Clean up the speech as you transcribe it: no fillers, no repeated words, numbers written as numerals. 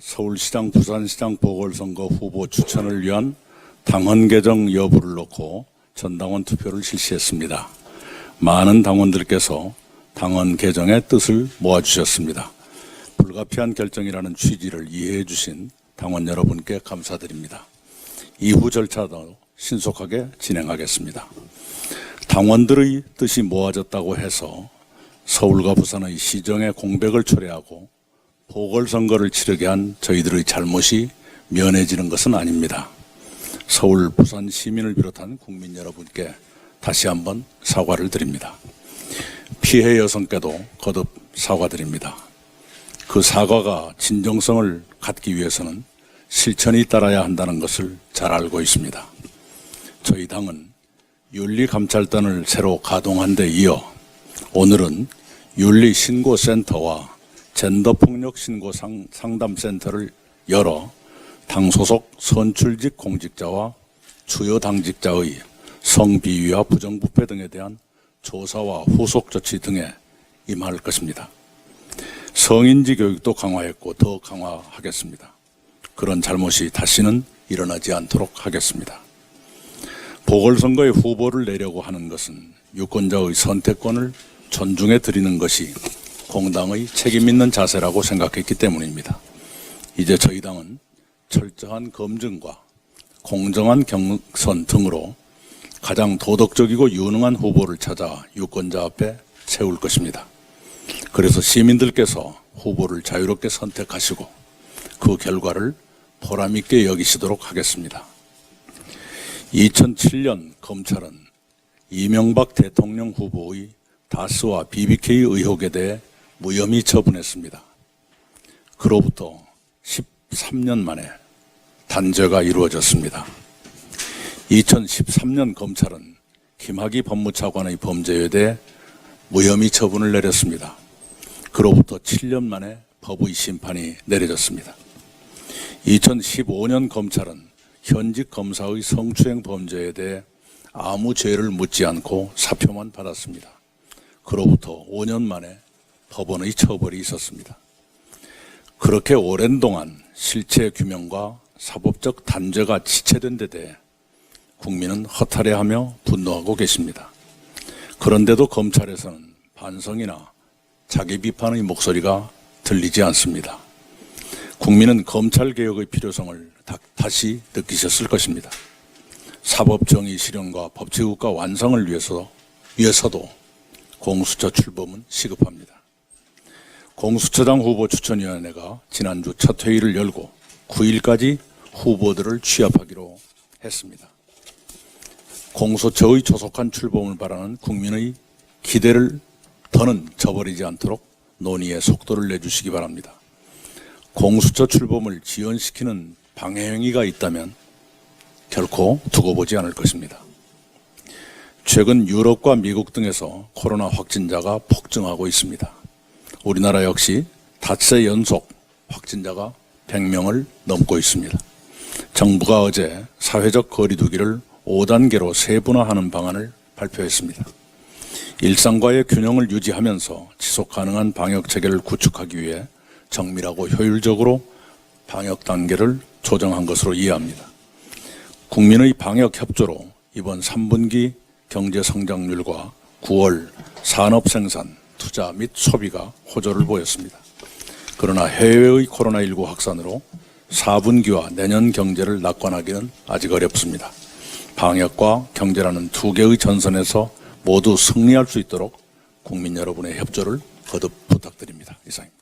서울시장, 부산시장 보궐선거 후보 추천을 위한 당헌 개정 여부를 놓고 전당원 투표를 실시했습니다. 많은 당원들께서 당헌 개정의 뜻을 모아주셨습니다. 불가피한 결정이라는 취지를 이해해 주신 당원 여러분께 감사드립니다. 이후 절차도 신속하게 진행하겠습니다. 당원들의 뜻이 모아졌다고 해서 서울과 부산의 시정의 공백을 초래하고 보궐선거를 치르게 한 저희들의 잘못이 면해지는 것은 아닙니다. 서울, 부산 시민을 비롯한 국민 여러분께 다시 한번 사과를 드립니다. 피해 여성께도 거듭 사과드립니다. 그 사과가 진정성을 갖기 위해서는 실천이 따라야 한다는 것을 잘 알고 있습니다. 저희 당은 윤리감찰단을 새로 가동한 데 이어 오늘은 윤리신고센터와 젠더폭력신고상담센터를 열어 당 소속 선출직 공직자와 주요 당직자의 성비위와 부정부패 등에 대한 조사와 후속 조치 등에 임할 것입니다. 성인지 교육도 강화했고 더 강화하겠습니다. 그런 잘못이 다시는 일어나지 않도록 하겠습니다. 보궐선거에 후보를 내려고 하는 것은 유권자의 선택권을 존중해 드리는 것이 공당의 책임 있는 자세라고 생각했기 때문입니다. 이제 저희 당은 철저한 검증과 공정한 경선 등으로 가장 도덕적이고 유능한 후보를 찾아 유권자 앞에 세울 것입니다. 그래서 시민들께서 후보를 자유롭게 선택하시고 그 결과를 보람있게 여기시도록 하겠습니다. 2007년 검찰은 이명박 대통령 후보의 다스와 BBK 의혹에 대해 무혐의 처분했습니다. 그로부터 13년 만에 단죄가 이루어졌습니다. 2013년 검찰은 김학의 법무차관의 범죄에 대해 무혐의 처분을 내렸습니다. 그로부터 7년 만에 법의 심판이 내려졌습니다. 2015년 검찰은 현직 검사의 성추행 범죄에 대해 아무 죄를 묻지 않고 사표만 받았습니다. 그로부터 5년 만에 법원의 처벌이 있었습니다. 그렇게 오랜 동안 실체 규명과 사법적 단죄가 지체된 데 대해 국민은 허탈해하며 분노하고 계십니다. 그런데도 검찰에서는 반성이나 자기 비판의 목소리가 들리지 않습니다. 국민은 검찰개혁의 필요성을 다시 느끼셨을 것입니다. 사법정의 실현과 법치국가 완성을 위해서도 공수처 출범은 시급합니다. 공수처장 후보 추천위원회가 지난주 첫 회의를 열고 9일까지 후보들을 취합하기로 했습니다. 공수처의 조속한 출범을 바라는 국민의 기대를 더는 저버리지 않도록 논의의 속도를 내주시기 바랍니다. 공수처 출범을 지연시키는 방해 행위가 있다면 결코 두고 보지 않을 것입니다. 최근 유럽과 미국 등에서 코로나 확진자가 폭증하고 있습니다. 우리나라 역시 닷새 연속 확진자가 100명을 넘고 있습니다. 정부가 어제 사회적 거리두기를 5단계로 세분화하는 방안을 발표했습니다. 일상과의 균형을 유지하면서 지속 가능한 방역 체계를 구축하기 위해 정밀하고 효율적으로 방역 단계를 조정한 것으로 이해합니다. 국민의 방역 협조로 이번 3분기 경제 성장률과 9월 산업 생산, 투자 및 소비가 호조를 보였습니다. 그러나 해외의 코로나19 확산으로 4분기와 내년 경제를 낙관하기는 아직 어렵습니다. 방역과 경제라는 두 개의 전선에서 모두 승리할 수 있도록 국민 여러분의 협조를 거듭 부탁드립니다. 이상입니다.